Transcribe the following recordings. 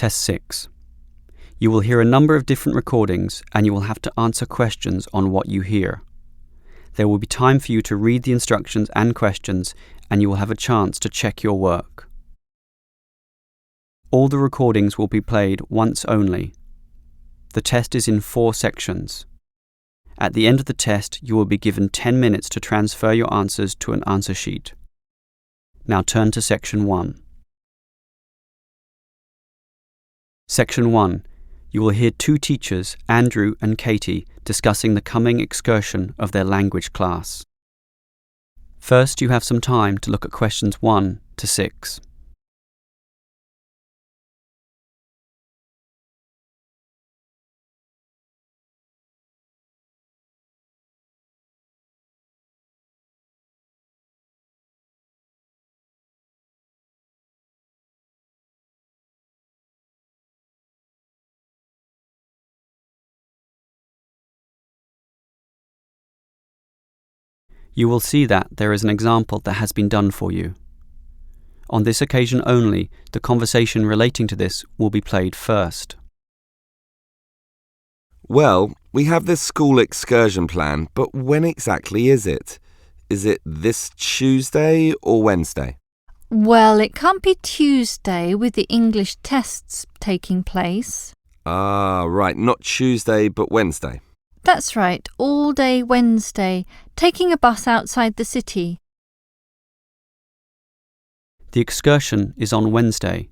Test 6. You will hear a number of different recordings and you will have to answer questions on what you hear. There will be time for you to read the instructions and questions and you will have a chance to check your work. All the recordings will be played once only. The test is in 4 sections. At the end of the test, you will be given 10 minutes to transfer your answers to an answer sheet. Now turn to Section 1. Section 1. You will hear 2 teachers, Andrew and Katie, discussing the coming excursion of their language class. First, you have some time to look at questions 1 to 6. You will see that there is an example that has been done for you. On this occasion only, the conversation relating to this will be played first. Well, we have this school excursion plan, but when exactly is it? Is it this Tuesday or Wednesday? Well, it can't be Tuesday with the English tests taking place. Ah, right, not Tuesday but Wednesday. That's right, all day Wednesday, taking a bus outside the city. The excursion is on Wednesday,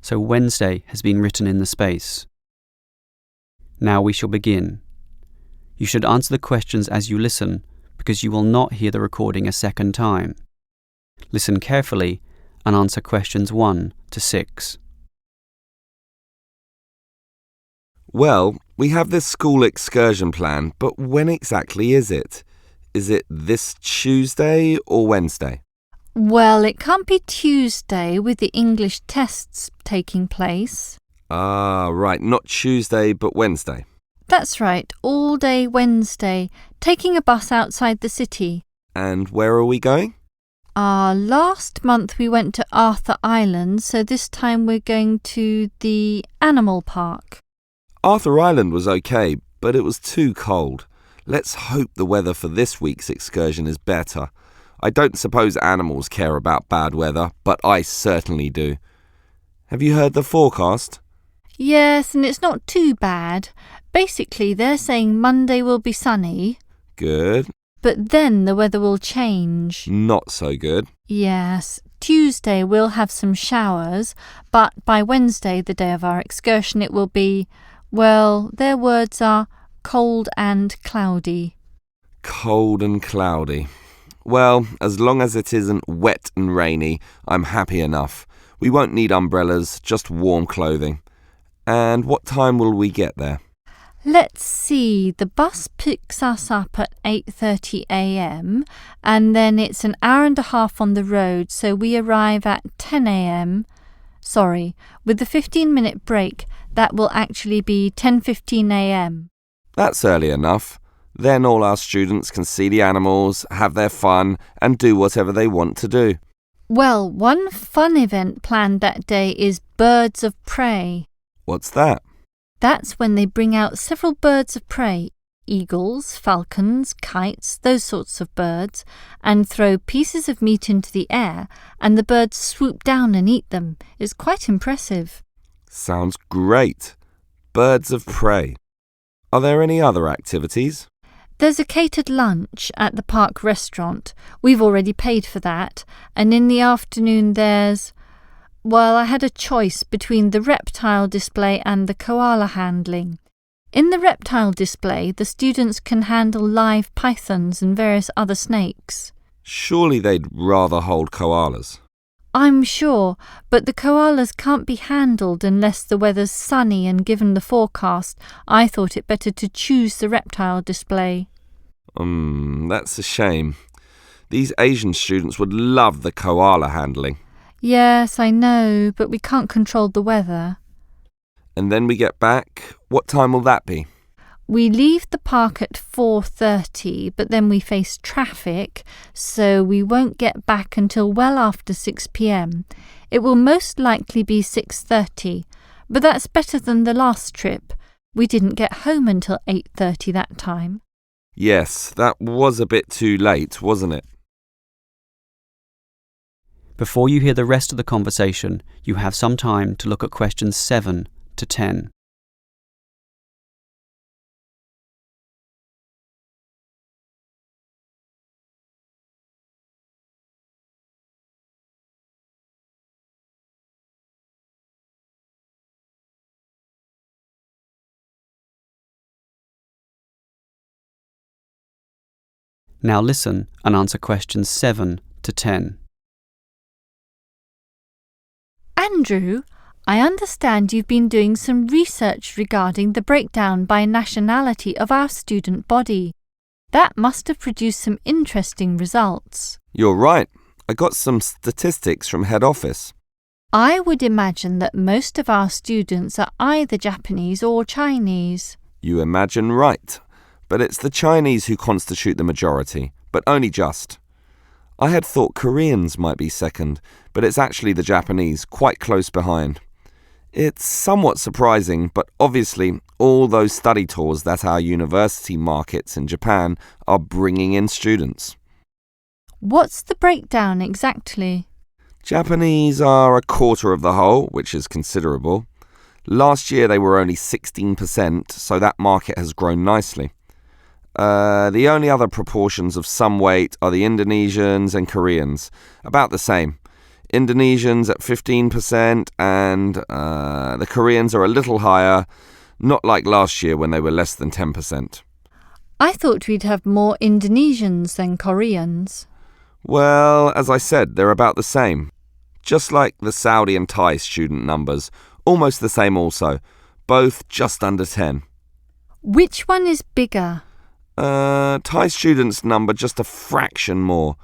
so Wednesday has been written in the space. Now we shall begin. You should answer the questions as you listen, because you will not hear the recording a second time. Listen carefully and answer questions 1 to 6. Well, we have this school excursion plan, but when exactly is it? Is it this Tuesday or Wednesday? Well, it can't be Tuesday with the English tests taking place. Ah, right, not Tuesday but Wednesday. That's right, all day Wednesday, taking a bus outside the city. And where are we going? Last month we went to Arthur Island, so this time we're going to the animal park. Arthur Island was okay, but it was too cold. Let's hope the weather for this week's excursion is better. I don't suppose animals care about bad weather, but I certainly do. Have you heard the forecast? Yes, and it's not too bad. Basically, they're saying Monday will be sunny. Good. But then the weather will change. Not so good. Yes, Tuesday we'll have some showers, but by Wednesday, the day of our excursion, it will be, well, their words are cold and cloudy. Cold and cloudy. Well, as long as it isn't wet and rainy, I'm happy enough. We won't need umbrellas, just warm clothing. And what time will we get there? Let's see, the bus picks us up at 8:30 a.m. and then it's an hour and a half on the road, so we arrive at 10 a.m. Sorry, with the 15-minute break, that will actually be 10:15 a.m. That's early enough. Then all our students can see the animals, have their fun, and do whatever they want to do. Well, one fun event planned that day is Birds of Prey. What's that? That's when they bring out several birds of prey, eagles, falcons, kites, those sorts of birds, and throw pieces of meat into the air, and the birds swoop down and eat them. It's quite impressive. Sounds great. Birds of prey. Are there any other activities? There's a catered lunch at the park restaurant. We've already paid for that. And in the afternoon there's... Well, I had a choice between the reptile display and the koala handling. In the reptile display, the students can handle live pythons and various other snakes. Surely they'd rather hold koalas. I'm sure, but the koalas can't be handled unless the weather's sunny, and given the forecast, I thought it better to choose the reptile display. That's a shame. These Asian students would love the koala handling. Yes, I know, but we can't control the weather. And then we get back. What time will that be? We leave the park at 4:30, but then we face traffic, so we won't get back until well after 6 p.m. It will most likely be 6:30. But that's better than the last trip. We didn't get home until 8:30 that time. Yes, that was a bit too late, wasn't it? Before you hear the rest of the conversation, you have some time to look at questions 7 to 10. Now listen and answer questions 7 to 10. Andrew, I understand you've been doing some research regarding the breakdown by nationality of our student body. That must have produced some interesting results. You're right. I got some statistics from head office. I would imagine that most of our students are either Japanese or Chinese. You imagine right. But it's the Chinese who constitute the majority, but only just. I had thought Koreans might be second, but it's actually the Japanese, quite close behind. It's somewhat surprising, but obviously all those study tours that our university markets in Japan are bringing in students. What's the breakdown exactly? Japanese are a quarter of the whole, which is considerable. Last year they were only 16%, so that market has grown nicely. The only other proportions of some weight are the Indonesians and Koreans, about the same. Indonesians at 15% and the Koreans are a little higher, not like last year when they were less than 10%. I thought we'd have more Indonesians than Koreans. Well, as I said, they're about the same. Just like the Saudi and Thai student numbers, almost the same also, both just under 10. Which one is bigger? Thai students number just a fraction more.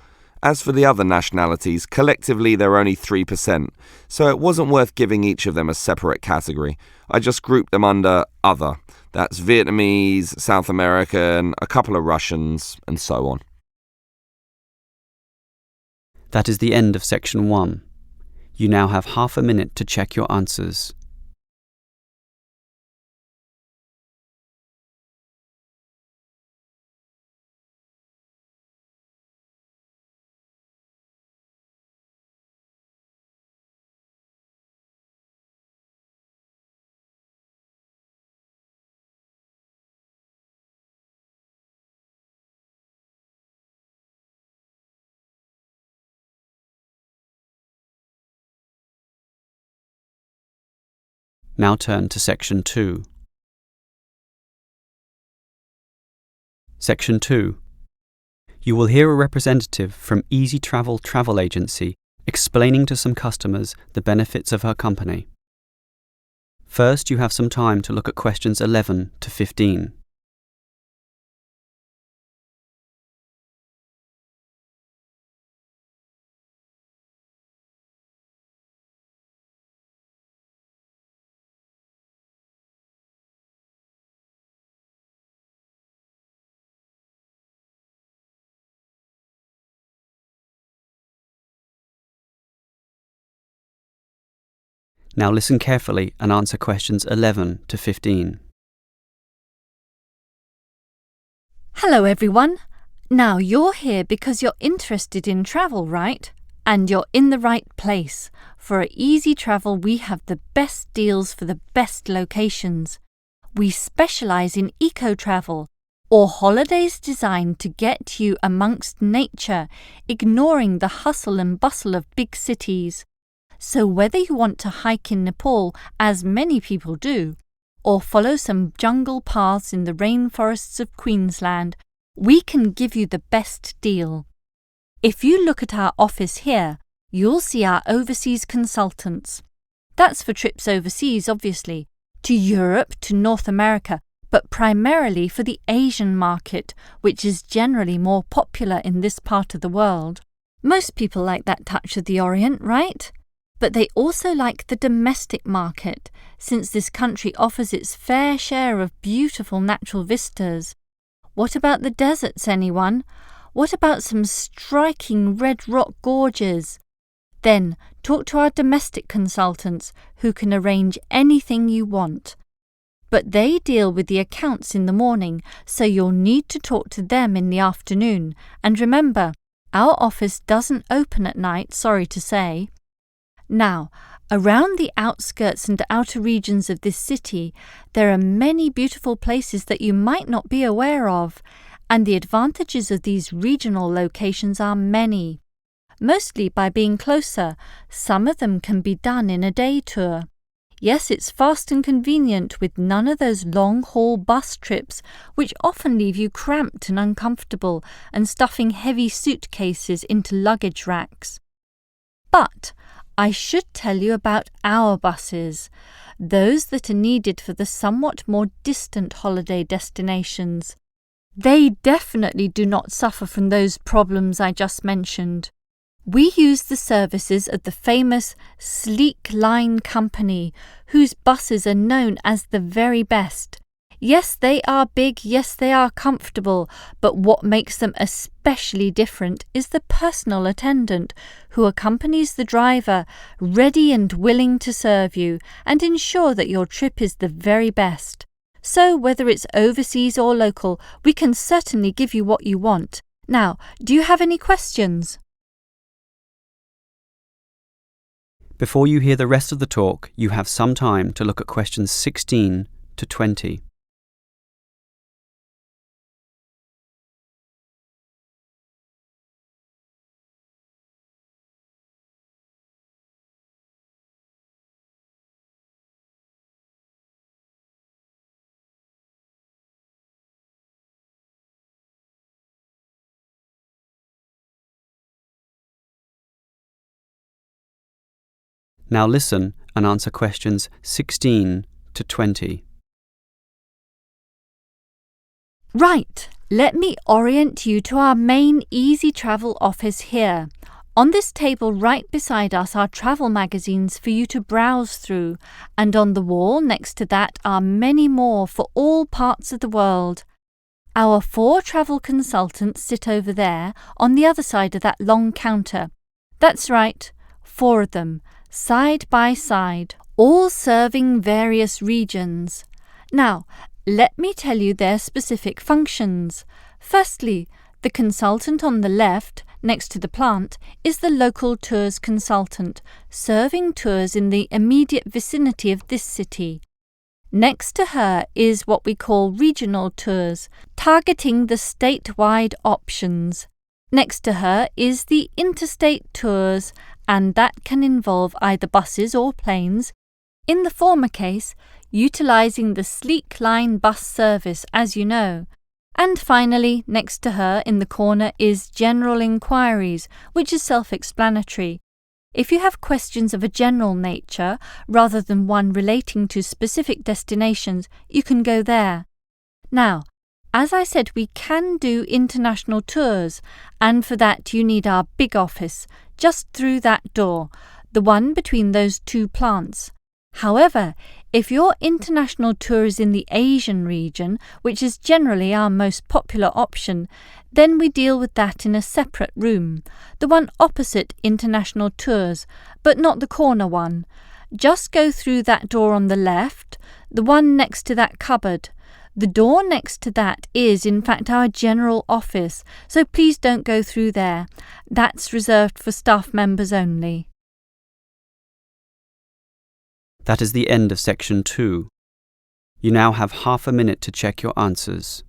As for the other nationalities, collectively they're only 3%, so it wasn't worth giving each of them a separate category. I just grouped them under other. That's Vietnamese, South American, a couple of Russians, and so on. That is the end of section 1. You now have half a minute to check your answers. Now turn to section 2. Section 2. You will hear a representative from Easy Travel Travel Agency explaining to some customers the benefits of her company. First, you have some time to look at questions 11 to 15. Now listen carefully and answer questions 11 to 15. Hello everyone. Now you're here because you're interested in travel, right? And you're in the right place. For at Easy Travel we have the best deals for the best locations. We specialise in eco-travel, or holidays designed to get you amongst nature, ignoring the hustle and bustle of big cities. So whether you want to hike in Nepal, as many people do, or follow some jungle paths in the rainforests of Queensland, we can give you the best deal. If you look at our office here, you'll see our overseas consultants. That's for trips overseas, obviously, to Europe, to North America, but primarily for the Asian market, which is generally more popular in this part of the world. Most people like that touch of the Orient, right? But they also like the domestic market, since this country offers its fair share of beautiful natural vistas. What about the deserts, anyone? What about some striking red rock gorges? Then talk to our domestic consultants who can arrange anything you want. But they deal with the accounts in the morning, so you'll need to talk to them in the afternoon. And remember, our office doesn't open at night, sorry to say. Now, around the outskirts and outer regions of this city, there are many beautiful places that you might not be aware of, and the advantages of these regional locations are many. Mostly by being closer, some of them can be done in a day tour. Yes, it's fast and convenient with none of those long-haul bus trips which often leave you cramped and uncomfortable and stuffing heavy suitcases into luggage racks. But I should tell you about our buses, those that are needed for the somewhat more distant holiday destinations. They definitely do not suffer from those problems I just mentioned. We use the services of the famous Sleek Line Company, whose buses are known as the very best. Yes, they are big, yes, they are comfortable, but what makes them especially different is the personal attendant who accompanies the driver, ready and willing to serve you and ensure that your trip is the very best. So whether it's overseas or local, we can certainly give you what you want. Now, do you have any questions? Before you hear the rest of the talk, you have some time to look at questions 16 to 20. Now listen and answer questions 16 to 20. Right, let me orient you to our main Easy Travel office here. On this table right beside us are travel magazines for you to browse through, and on the wall next to that are many more for all parts of the world. Our 4 travel consultants sit over there on the other side of that long counter. That's right, 4 of them, side by side, all serving various regions. Now, let me tell you their specific functions. Firstly, the consultant on the left, next to the plant, is the local tours consultant, serving tours in the immediate vicinity of this city. Next to her is what we call regional tours, targeting the statewide options. Next to her is the interstate tours, and that can involve either buses or planes. In the former case, utilising the Sleek Line bus service, as you know. And finally, next to her in the corner is General Inquiries, which is self-explanatory. If you have questions of a general nature, rather than one relating to specific destinations, you can go there. Now, as I said, we can do international tours, and for that you need our big office, just through that door, the one between those 2 plants. However, if your international tour is in the Asian region, which is generally our most popular option, then we deal with that in a separate room, the one opposite international tours, but not the corner one. Just go through that door on the left, the one next to that cupboard. The door next to that is, in fact, our general office, so please don't go through there. That's reserved for staff members only. That is the end of section 2. You now have half a minute to check your answers.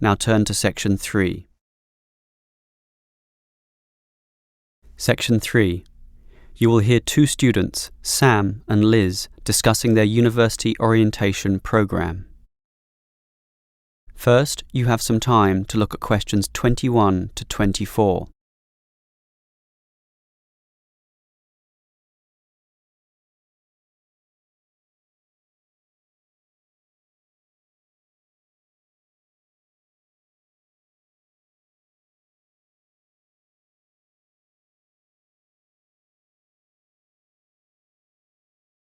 Now turn to section 3. Section 3. You will hear 2 students, Sam and Liz, discussing their university orientation program. First, you have some time to look at questions 21 to 24.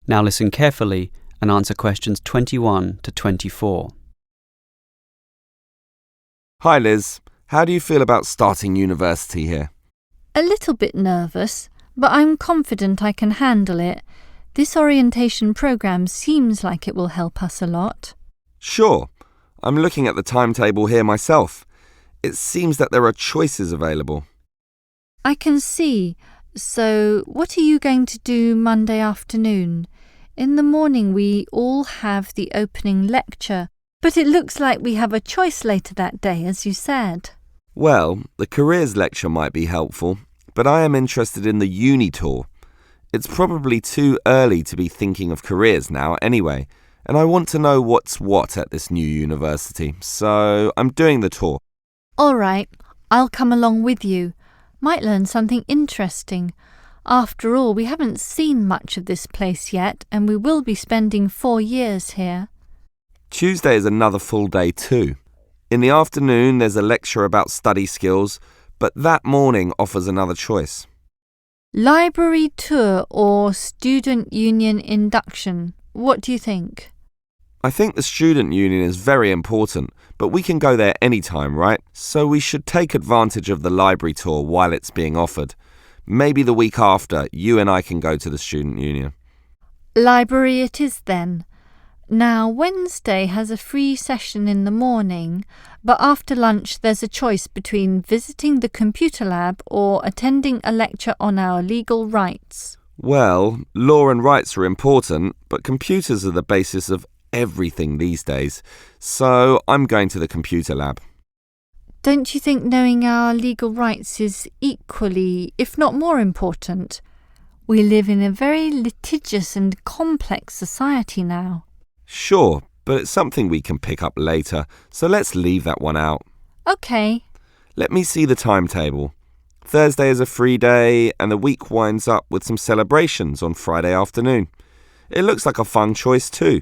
Now listen carefully and answer questions 21 to 24. Hi Liz, how do you feel about starting university here? A little bit nervous, but I'm confident I can handle it. This orientation programme seems like it will help us a lot. Sure, I'm looking at the timetable here myself. It seems that there are choices available. I can see. So, what are you going to do Monday afternoon? In the morning we all have the opening lecture, but it looks like we have a choice later that day, as you said. Well, the careers lecture might be helpful, but I am interested in the uni tour. It's probably too early to be thinking of careers now anyway, and I want to know what's what at this new university, so I'm doing the tour. All right, I'll come along with you. Might learn something interesting. After all, we haven't seen much of this place yet, and we will be spending 4 years here. Tuesday is another full day too. In the afternoon there's a lecture about study skills, but that morning offers another choice. Library tour or student union induction? What do you think? I think the student union is very important, but we can go there anytime, right? So we should take advantage of the library tour while it's being offered. Maybe the week after, you and I can go to the student union. Library it is then. Now, Wednesday has a free session in the morning, but after lunch there's a choice between visiting the computer lab or attending a lecture on our legal rights. Well, law and rights are important, but computers are the basis of everything these days, so I'm going to the computer lab. Don't you think knowing our legal rights is equally, if not more important? We live in a very litigious and complex society now. Sure, but it's something we can pick up later, so let's leave that one out. OK. Let me see the timetable. Thursday is a free day, and the week winds up with some celebrations on Friday afternoon. It looks like a fun choice too.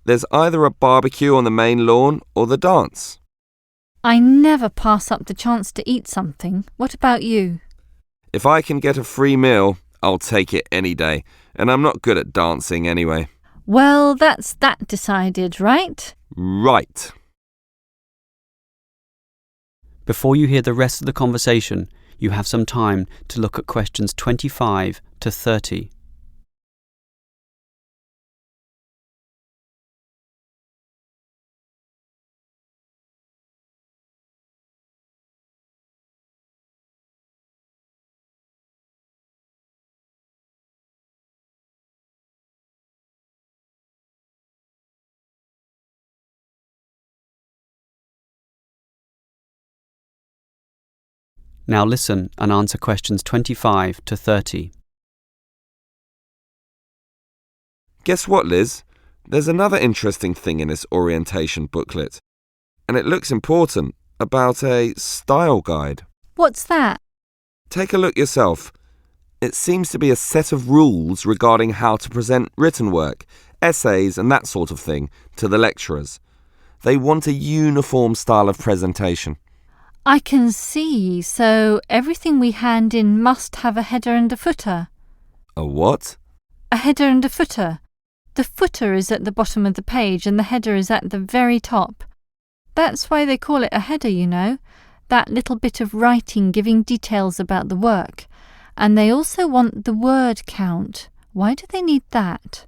There's either a barbecue on the main lawn or the dance. I never pass up the chance to eat something. What about you? If I can get a free meal, I'll take it any day, and I'm not good at dancing anyway. Well, that's that decided, right? Right. Before you hear the rest of the conversation, you have some time to look at questions 25 to 30. Now listen and answer questions 25 to 30. Guess what, Liz? There's another interesting thing in this orientation booklet, and it looks important, about a style guide. What's that? Take a look yourself. It seems to be a set of rules regarding how to present written work, essays and that sort of thing to the lecturers. They want a uniform style of presentation. I can see, so everything we hand in must have a header and a footer. A what? A header and a footer. The footer is at the bottom of the page and the header is at the very top. That's why they call it a header, you know, that little bit of writing giving details about the work. And they also want the word count. Why do they need that?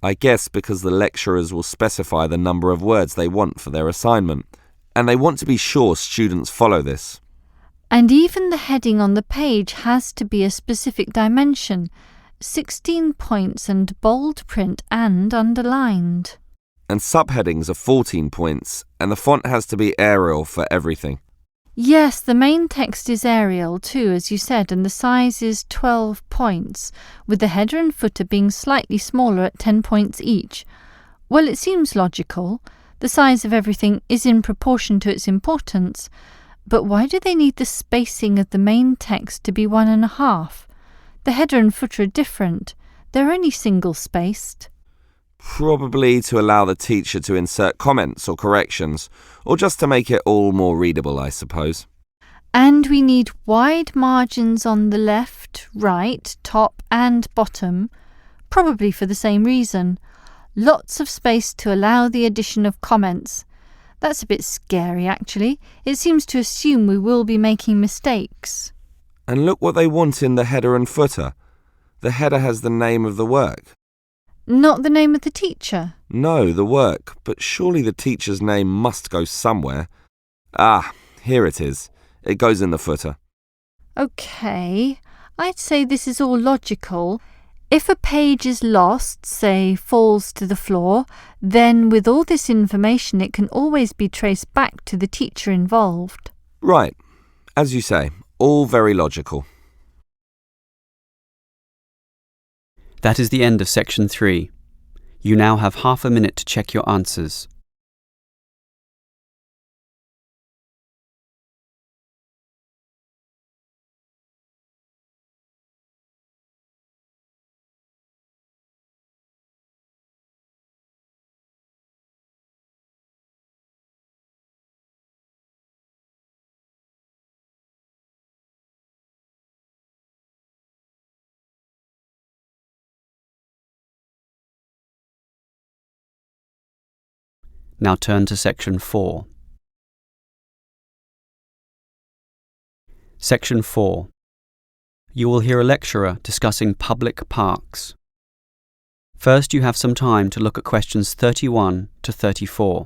I guess because the lecturers will specify the number of words they want for their assignment. And they want to be sure students follow this. And even the heading on the page has to be a specific dimension, 16 points and bold print and underlined. And subheadings are 14 points, and the font has to be Arial for everything. Yes, the main text is Arial too, as you said, and the size is 12 points, with the header and footer being slightly smaller at 10 points each. Well, it seems logical. The size of everything is in proportion to its importance, but why do they need the spacing of the main text to be 1.5? The header and footer are different. They're only single-spaced. Probably to allow the teacher to insert comments or corrections, or just to make it all more readable, I suppose. And we need wide margins on the left, right, top and bottom. probably for the same reason. Lots of space to allow the addition of comments. That's a bit scary, actually. It seems to assume we will be making mistakes. And look what they want in the header and footer. The header has the name of the work. Not the name of the teacher? No, the work, but surely the teacher's name must go somewhere. Ah, here it is. It goes in the footer. OK, I'd say this is all logical. If a page is lost, say falls to the floor, then with all this information it can always be traced back to the teacher involved. Right. As you say, all very logical. That is the end of section 3. You now have half a minute to check your answers. Now turn to section 4. Section 4. You will hear a lecturer discussing public parks. First, you have some time to look at questions 31 to 34.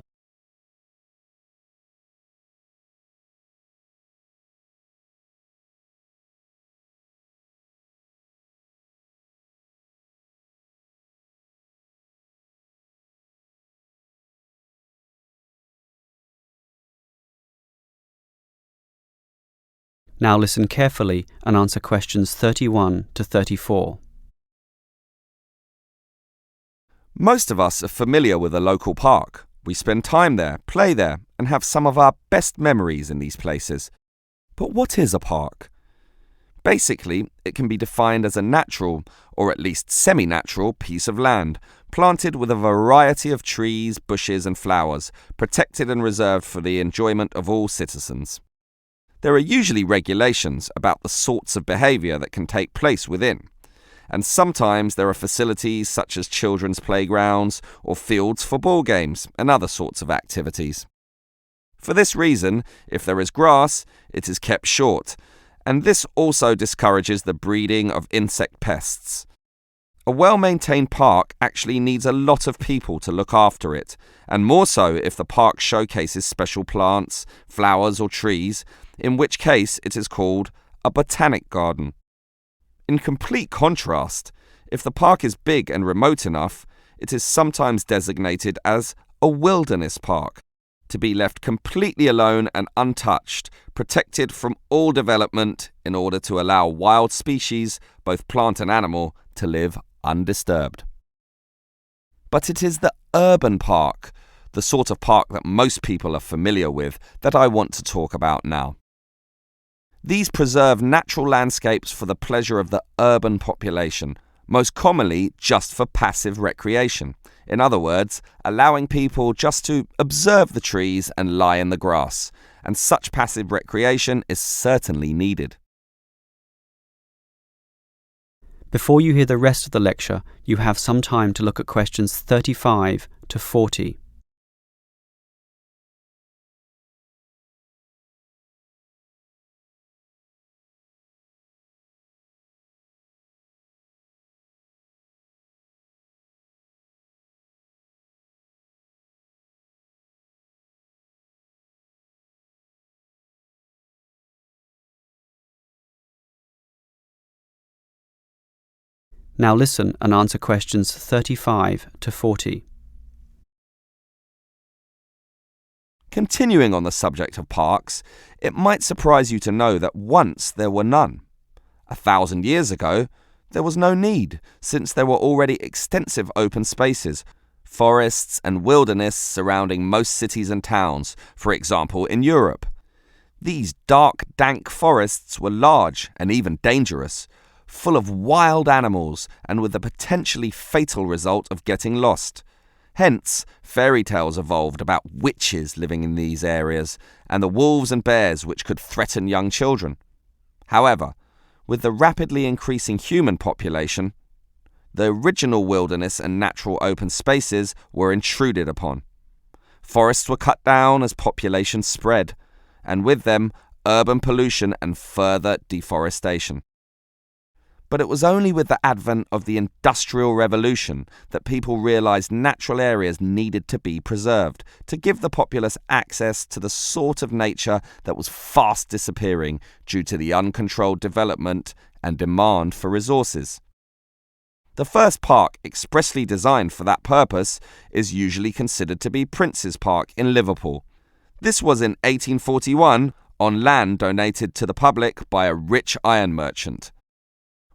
Now listen carefully and answer questions 31 to 34. Most of us are familiar with a local park. We spend time there, play there, and have some of our best memories in these places. But what is a park? Basically, it can be defined as a natural, or at least semi-natural, piece of land, planted with a variety of trees, bushes and flowers, protected and reserved for the enjoyment of all citizens. There are usually regulations about the sorts of behaviour that can take place within, and sometimes there are facilities such as children's playgrounds or fields for ball games and other sorts of activities. For this reason, if there is grass, it is kept short, and this also discourages the breeding of insect pests. A well-maintained park actually needs a lot of people to look after it, and more so if the park showcases special plants, flowers or trees, in which case it is called a botanic garden. In complete contrast, if the park is big and remote enough, it is sometimes designated as a wilderness park, to be left completely alone and untouched, protected from all development in order to allow wild species, both plant and animal, to live undisturbed. But it is the urban park, the sort of park that most people are familiar with, that I want to talk about now. These preserve natural landscapes for the pleasure of the urban population, most commonly just for passive recreation. In other words, allowing people just to observe the trees and lie in the grass, and such passive recreation is certainly needed. Before you hear the rest of the lecture, you have some time to look at questions 35 to 40. Now listen and answer questions 35 to 40. Continuing on the subject of parks, it might surprise you to know that once there were none. 1,000 years ago, there was no need, since there were already extensive open spaces, forests and wilderness surrounding most cities and towns, for example in Europe. These dark, dank forests were large and even dangerous, full of wild animals and with the potentially fatal result of getting lost. Hence, fairy tales evolved about witches living in these areas and the wolves and bears which could threaten young children. However, with the rapidly increasing human population, The original wilderness and natural open spaces were intruded upon. Forests were cut down as population spread, and with them, urban pollution and further deforestation. But it was only with the advent of the Industrial Revolution that people realised natural areas needed to be preserved to give the populace access to the sort of nature that was fast disappearing due to the uncontrolled development and demand for resources. The first park expressly designed for that purpose is usually considered to be Prince's Park in Liverpool. This was in 1841 on land donated to the public by a rich iron merchant.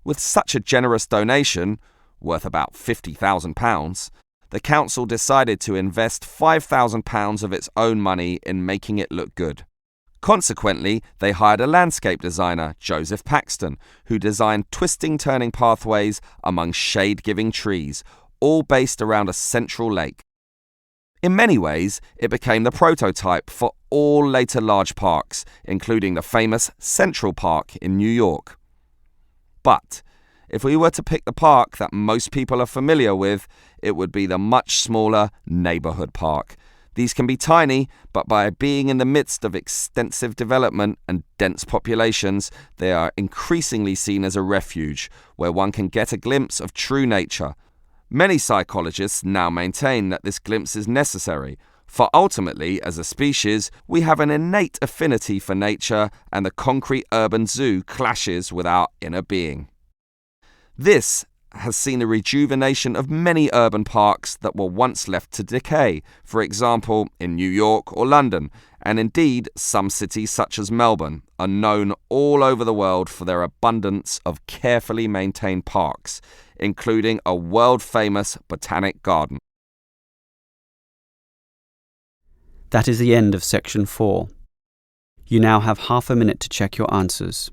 With such a generous donation, worth about £50,000, the council decided to invest £5,000 of its own money in making it look good. Consequently, they hired a landscape designer, Joseph Paxton, who designed twisting turning pathways among shade-giving trees, all based around a central lake. In many ways, it became the prototype for all later large parks, including the famous Central Park in New York. But if we were to pick the park that most people are familiar with, it would be the much smaller neighbourhood park. These can be tiny, but by being in the midst of extensive development and dense populations, they are increasingly seen as a refuge where one can get a glimpse of true nature. Many psychologists now maintain that this glimpse is necessary, for ultimately, as a species, we have an innate affinity for nature, and the concrete urban zoo clashes with our inner being. This has seen the rejuvenation of many urban parks that were once left to decay, for example, in New York or London, and indeed some cities such as Melbourne are known all over the world for their abundance of carefully maintained parks, including a world-famous botanic garden. That is the end of section 4. You now have half a minute to check your answers.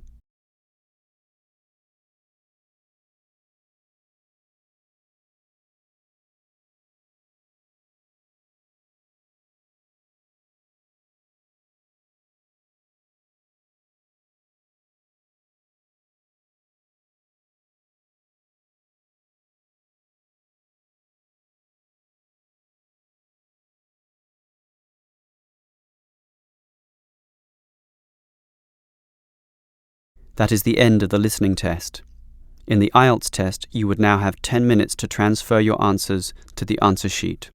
That is the end of the listening test. In the IELTS test, you would now have 10 minutes to transfer your answers to the answer sheet.